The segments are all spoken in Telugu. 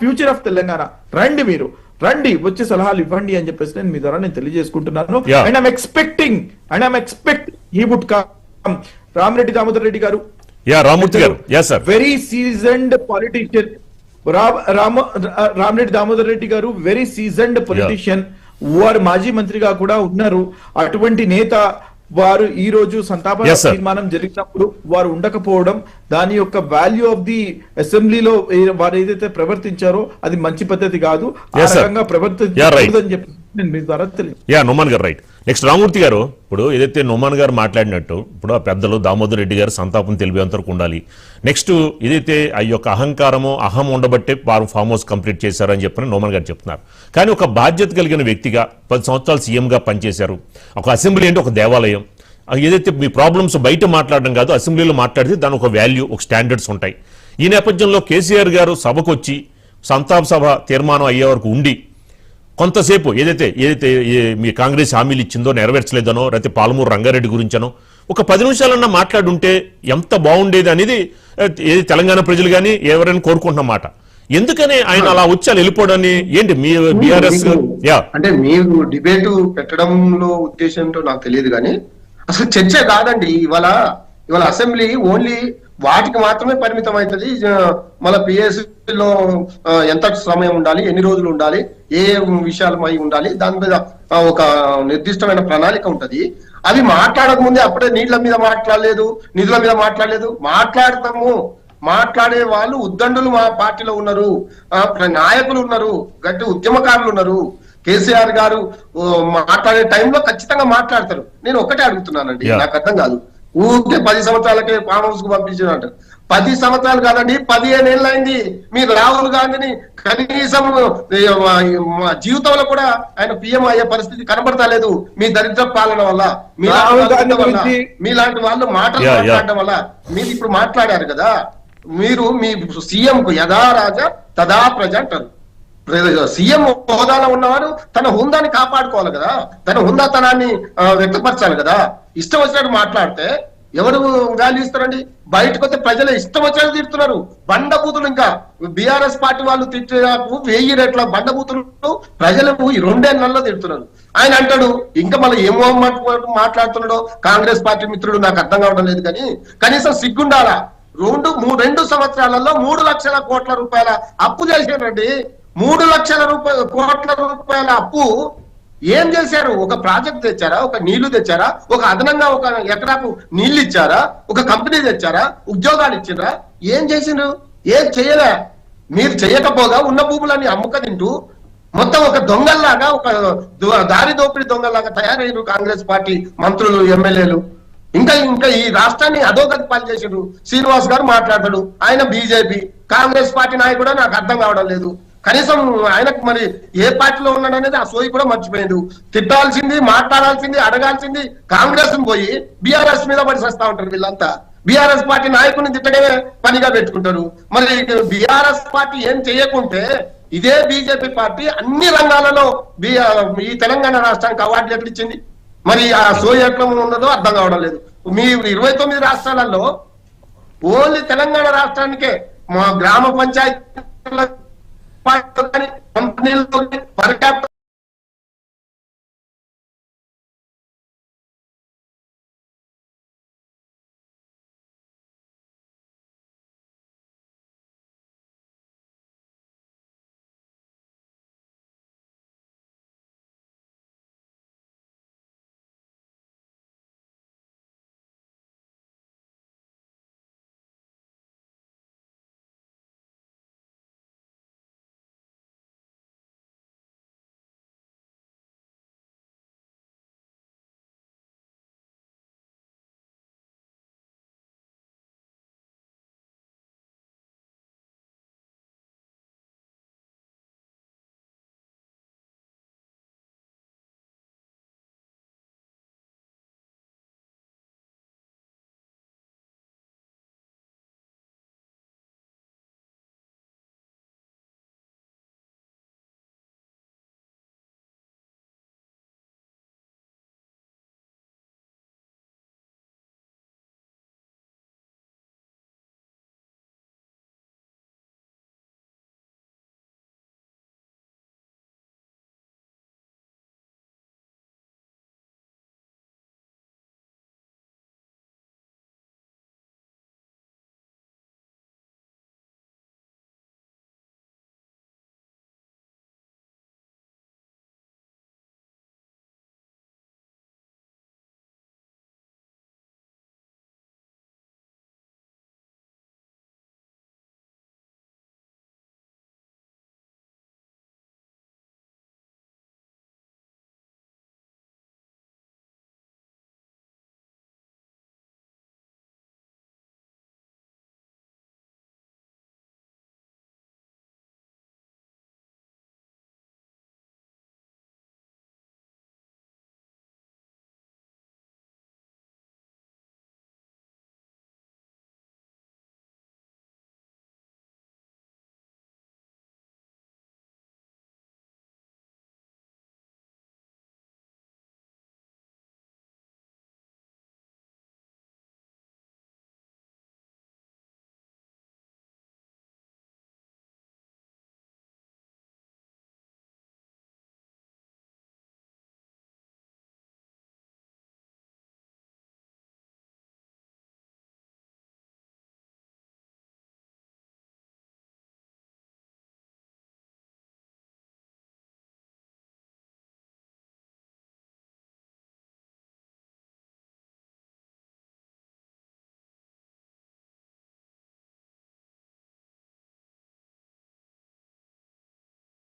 Future of Telangana. రండి, మీరు రండి, వచ్చే సలహాలు ఇవ్వండి అని చెప్పేసి నేను మీ ద్వారా నేను తెలియజేసుకుంటున్నాను. And I am expecting he would come. Ramireddy Damodar Reddy గారు, రామూర్తి గారు, very seasoned politician. Ramireddy Damodar Reddy గారు వెరీ సీజన్డ్ పొలిటీషియన్, వారు మాజీ మంత్రిగా కూడా ఉన్నారు. అటువంటి నేత వారు ఈ రోజు సంతాప తీర్మానం జరిగినప్పుడు వారు ఉండకపోవడం, దాని యొక్క వాల్యూ ఆఫ్ ది అసెంబ్లీలో వారు ఏదైతే ప్రవర్తించారో అది మంచి పద్ధతి కాదు. ఆ రకంగా ప్రవర్తించకూడదని చెప్పి నేను మీ ద్వారా తెలియదు. నోమాన్ గారు రైట్. నెక్స్ట్ రామూర్తి గారు, ఇప్పుడు ఏదైతే నోమాన్ గారు మాట్లాడినట్టు ఇప్పుడు ఆ పెద్దలు దామోదర్ రెడ్డి గారు సంతాపం తెలిపేంత వరకు ఉండాలి. నెక్స్ట్ ఏదైతే ఆ యొక్క అహంకారమో అహం ఉండబట్టే వారు ఫామ్ హౌస్ కంప్లీట్ చేశారని చెప్పని నోమాన్ గారు చెప్తున్నారు. కానీ ఒక బాధ్యత కలిగిన వ్యక్తిగా 10 సంవత్సరాలు సీఎంగా పనిచేశారు. ఒక అసెంబ్లీ అంటే ఒక దేవాలయం. ఏదైతే మీ ప్రాబ్లమ్స్ బయట మాట్లాడడం కాదు, అసెంబ్లీలో మాట్లాడితే దాని ఒక వాల్యూ, ఒక స్టాండర్డ్స్ ఉంటాయి. ఈ నేపథ్యంలో కేసీఆర్ గారు సభకు వచ్చి సంతాప సభ తీర్మానం అయ్యే వరకు ఉండి కొంతసేపు ఏదైతే మీ కాంగ్రెస్ హామీలు ఇచ్చిందో నెరవేర్చలేదనో, లేకపోతే పాలమూరు రంగారెడ్డి గురించనో ఒక 10 నిమిషాలన్నా మాట్లాడుంటే ఎంత బాగుండేది అనేది ఏది తెలంగాణ ప్రజలు కానీ ఎవరైనా కోరుకుంటున్నమాట. ఎందుకని ఆయన అలా వచ్చి వెళ్ళిపోవడాన్ని ఏంటి మీ బీఆర్ఎస్? అంటే మీరు డిబేట్ పెట్టడంలో ఉద్దేశంతో నాకు తెలియదు, కానీ అసలు చర్చ కాదండి. ఇవాళ అసెంబ్లీ ఓన్లీ వాటికి మాత్రమే పరిమితం అవుతుంది. మళ్ళీ పిఎస్లో ఎంత సమయం ఉండాలి, ఎన్ని రోజులు ఉండాలి, ఏ విషయాలమై ఉండాలి, దాని మీద ఒక నిర్దిష్టమైన ప్రణాళిక ఉంటది. అవి మాట్లాడక ముందే అప్పుడే నీళ్ల మీద మాట్లాడలేదు, నిధుల మీద మాట్లాడలేదు. మాట్లాడే వాళ్ళు ఉద్దండులు మా పార్టీలో ఉన్నారు, నాయకులు ఉన్నారు, గట్టి ఉద్యమకారులు ఉన్నారు. కేసీఆర్ గారు మాట్లాడే టైంలో ఖచ్చితంగా మాట్లాడతారు. నేను ఒకటే అడుగుతున్నానండి, నాకు అర్థం కాదు. ఊరికే 10 సంవత్సరాలకే ఫామ్ హౌస్ కు పంపించినట్టు. 10 సంవత్సరాలు కాదండి, 15 ఏళ్ళు అయింది. మీరు రాహుల్ గాంధీని కనీసం జీవితంలో కూడా ఆయన పిఎం అయ్యే పరిస్థితి కనబడతలేదు మీ దరిద్ర పాలన వల్ల, మీలాంటి వాళ్ళు మాటలు మాట్లాడడం వల్ల. మీరు ఇప్పుడు మాట్లాడారు కదా, మీరు మీ సీఎం కు యథా రాజా తదా ప్రజ అంటారు. సీఎం హోదాలో ఉన్నవారు తన హుందాని కాపాడుకోవాలి కదా, తన హుందాతనాన్ని వ్యక్తపరచాలి కదా. ఇష్టం వచ్చినట్టు మాట్లాడితే ఎవరు వాల్యూ ఇస్తారండి? బయటకు వస్తే ప్రజలు ఇష్టం వచ్చినట్టు తిడుతున్నారు. బండబూతులు, ఇంకా బీఆర్ఎస్ పార్టీ వాళ్ళు తిట్టేకు 1000 రెట్ల బండబూతులు ప్రజలకు ఈ 2 నెలల్లో తిడుతున్నారు. ఆయన అంటాడు ఇంకా మళ్ళీ ఏమో మాట్లాడుతున్నాడో కాంగ్రెస్ పార్టీ మిత్రుడు, నాకు అర్థం కావడం లేదు. కానీ కనీసం సిగ్గుండాలా? 2 సంవత్సరాలలో 3 లక్షల కోట్ల రూపాయల అప్పు చేశారండి. 3 లక్షల కోట్ల రూపాయల అప్పు ఏం చేశారు? ఒక ప్రాజెక్ట్ తెచ్చారా? ఒక నీళ్లు తెచ్చారా? ఒక అదనంగా ఒక ఎకరాకు నీళ్లు ఇచ్చారా? ఒక కంపెనీ తెచ్చారా? ఉద్యోగాలు ఇచ్చారా? ఏం చేసిండ్రు? ఏం చేయలే. మీరు చేయకపోగా ఉన్న భూములన్నీ అమ్ముక తింటూ మొత్తం ఒక దొంగల్లాగా, ఒక దారి దోపిడి దొంగల్లాగా తయారయ్యారు కాంగ్రెస్ పార్టీ మంత్రులు, ఎమ్మెల్యేలు. ఇంకా ఈ రాష్ట్రాన్ని అధోగతి పాలు చేసారు. శ్రీనివాస్ గారు మాట్లాడతాడు, ఆయన బీజేపీ కాంగ్రెస్ పార్టీ నాయకుడు, నాకు అర్థం కావడం లేదు. కనీసం ఆయనకు మరి ఏ పార్టీలో ఉన్నాడు అనేది ఆ సోయి కూడా మర్చిపోయిండు. తిట్టాల్సింది, మాట్లాడాల్సింది, అడగాల్సింది కాంగ్రెస్ పోయి బీఆర్ఎస్ మీద పడి చేస్తా ఉంటారు వీళ్ళంతా. బీఆర్ఎస్ పార్టీ నాయకుడిని తిట్టడమే పనిగా పెట్టుకుంటారు. మరి బీఆర్ఎస్ పార్టీ ఏం చేయకుంటే ఇదే బీజేపీ పార్టీ అన్ని రంగాలలో ఈ తెలంగాణ రాష్ట్రానికి అవార్డులు ఎక్కడ ఇచ్చింది? మరి ఆ సోయి ఎట్లా ఉన్నదో అర్థం కావడం లేదు. మీ 29 రాష్ట్రాలలో ఓన్లీ తెలంగాణ రాష్ట్రానికే మా గ్రామ పంచాయతీ కంపెనీలు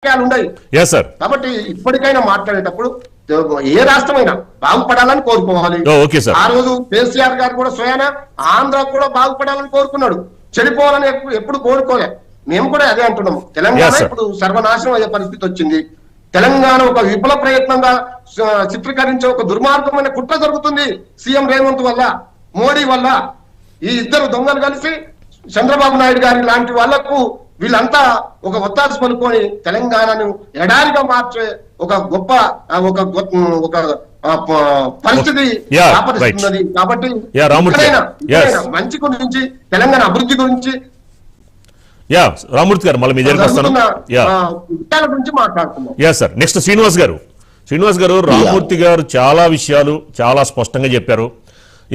రాజకీయాలు ఉన్నాయి. Yes sir. కాబట్టి ఇప్పటికైనా మాట్లాడేటప్పుడు ఏ రాష్ట్రమైనా బాగుపడాలని కోరుకోవాలి. Okay sir. ఆ రోజు కేసీఆర్ గారు కూడా స్వయాన ఆంధ్ర కూడా బాగుపడాలని కోరుకున్నాడు, చెడిపోవాలని ఎప్పుడు కోరుకోలే. మేము కూడా అదే అంటున్నాము. తెలంగాణ ఇప్పుడు సర్వనాశనం అయ్యే పరిస్థితి వచ్చింది. తెలంగాణ ఒక విఫల ప్రయత్నంగా చిత్రీకరించే ఒక దుర్మార్గమైన కుట్ర జరుగుతుంది సీఎం రేవంత్ వల్ల, మోడీ వల్ల. ఈ ఇద్దరు దొంగలు కలిసి చంద్రబాబు నాయుడు గారి లాంటి వాళ్లకు వీళ్ళంతా ఒక ఒత్తాసు పలుకొని తెలంగాణను ఎడారిగా మార్చే ఒక గొప్ప ఒక పరిస్థితి ఆపరిస్తున్నది. కాబట్టి మంచి గురించి, తెలంగాణ అభివృద్ధి గురించి, రామూర్తి గారు మళ్ళీ మీ దగ్గరికి వస్తాను. గురించి మాట్లాడుతున్నాం. సార్. నెక్స్ట్ శ్రీనివాస్ గారు రామూర్తి గారు చాలా విషయాలు చాలా స్పష్టంగా చెప్పారు.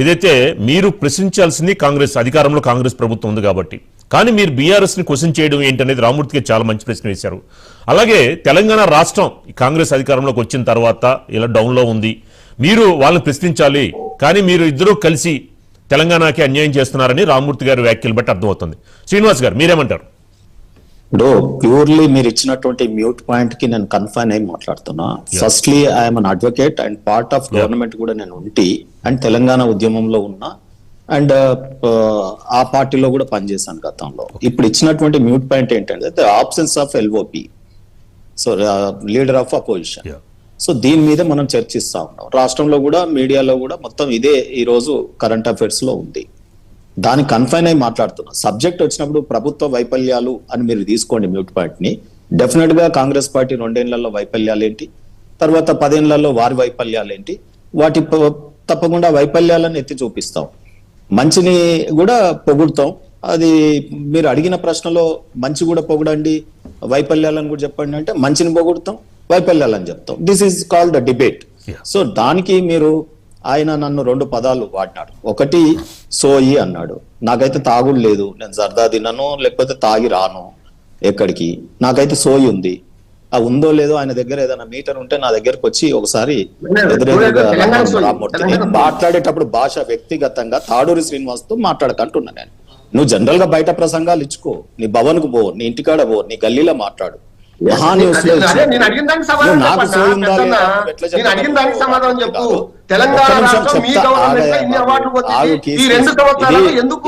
ఇదైతే మీరు ప్రశ్నించాల్సింది కాంగ్రెస్ అధికారంలో, కాంగ్రెస్ ప్రభుత్వం ఉంది కాబట్టి. కానీ మీరు బీఆర్ఎస్ ని క్వశ్చన్ చేయడం ఏంటనేది రామూర్తికి చాలా మంచి ప్రశ్న వేశారు. అలాగే తెలంగాణ రాష్ట్రం కాంగ్రెస్ అధికారంలోకి వచ్చిన తర్వాత ఇలా డౌన్ లో ఉంది, మీరు వాళ్ళని ప్రశ్నించాలి, కానీ మీరు ఇద్దరూ కలిసి తెలంగాణకి అన్యాయం చేస్తున్నారని రామూర్తి గారి వ్యాఖ్యలు బట్టి అర్థమవుతుంది. శ్రీనివాస్ గారు మీరేమంటారు? ఇప్పుడు ప్యూర్లీ మీరు ఇచ్చినటువంటి మ్యూట్ పాయింట్ కి నేను కన్ఫైన్ అయి మాట్లాడుతున్నా. Firstly I'm an advocate and part of government కూడా నేను ఉంటి అండ్ తెలంగాణ ఉద్యమంలో ఉన్నా అండ్ ఆ పార్టీలో కూడా పనిచేశాను గతంలో. ఇప్పుడు ఇచ్చినటువంటి మ్యూట్ పాయింట్ ఏంటంటే the absence of LOP, so leader of opposition. So దీని మీద మనం చర్చిస్తా ఉన్నాం. రాష్ట్రంలో కూడా మీడియాలో కూడా మొత్తం ఇదే ఈ రోజు కరెంట్ అఫైర్స్ లో ఉంది. దానికి కన్ఫైన్ అయి మాట్లాడుతున్నా. సబ్జెక్ట్ వచ్చినప్పుడు ప్రభుత్వ వైఫల్యాలు అని మీరు తీసుకోండి మ్యూట్ పాయింట్ ని. డెఫినెట్ గా కాంగ్రెస్ పార్టీ 2 ఏళ్లలో వైఫల్యాలు ఏంటి, తర్వాత 10 ఏళ్లలో వారి వైఫల్యాలు ఏంటి, వాటి తప్పకుండా వైఫల్యాలను ఎత్తి చూపిస్తాం. మంచిని కూడా పొగుడుతాం. అది మీరు అడిగిన ప్రశ్నలో మంచి కూడా పొగడండి, వైఫల్యాలను కూడా చెప్పండి అంటే మంచిని పొగుడుతాం, వైఫల్యాలని చెప్తాం. This is called the debate. So దానికి మీరు ఆయన నన్ను 2 పదాలు వాడినాడు. ఒకటి సోయి అన్నాడు. నాకైతే తాగుడు లేదు, నేను జర్దా తినను, లేకపోతే తాగి రాను ఎక్కడికి, నాకైతే సోయి ఉంది. ఆ ఉందో లేదో ఆయన దగ్గర ఏదైనా మీటర్ ఉంటే నా దగ్గరకు వచ్చి ఒకసారి ఎదురెదురుగా మాట్లాడేటప్పుడు భాష వ్యక్తిగతంగా తాడూరి శ్రీనివాస్ తో మాట్లాడకంటున్నా నేను. నువ్వు జనరల్ గా బయట ప్రసంగాలు ఇచ్చుకో, నీ భవన్ కు పో, నీ ఇంటికాడ పో, నీ గల్లీలో మాట్లాడు.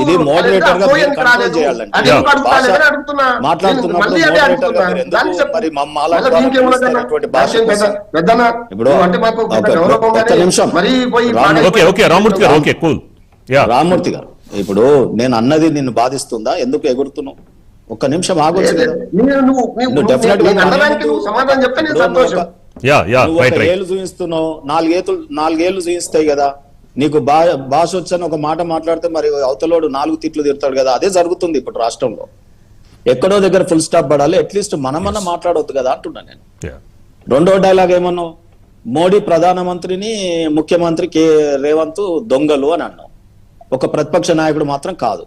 ఇది మోడరేటర్ గా కంట్రోల్ చేయాలంటే రామ్మూర్తి గారు, ఇప్పుడు నేను అన్నది నిన్ను బాధిస్తుందా? ఎందుకు ఎగురుతున్నావు? ఒక్క నిమిషం ఆగొచ్చు కదా. ఏళ్ళు చూపిస్తున్నావు, 4 ఏళ్ళు చూపిస్తాయి కదా. నీకు భాష వచ్చని ఒక మాట మాట్లాడితే మరి అవతలోడు 4 తిట్లు తిడతాడు కదా. అదే జరుగుతుంది ఇప్పుడు రాష్ట్రంలో. ఎక్కడో దగ్గర ఫుల్ స్టాప్ పడాలి, అట్లీస్ట్ మనమన్నా మాట్లాడవద్దు కదా అంటున్నా నేను. 2వ డైలాగ్ ఏమన్నావు? మోడీ ప్రధానమంత్రిని ముఖ్యమంత్రి రేవంత్ దొంగలు అని అన్నావు. ఒక ప్రతిపక్ష నాయకుడు మాత్రం కాదు.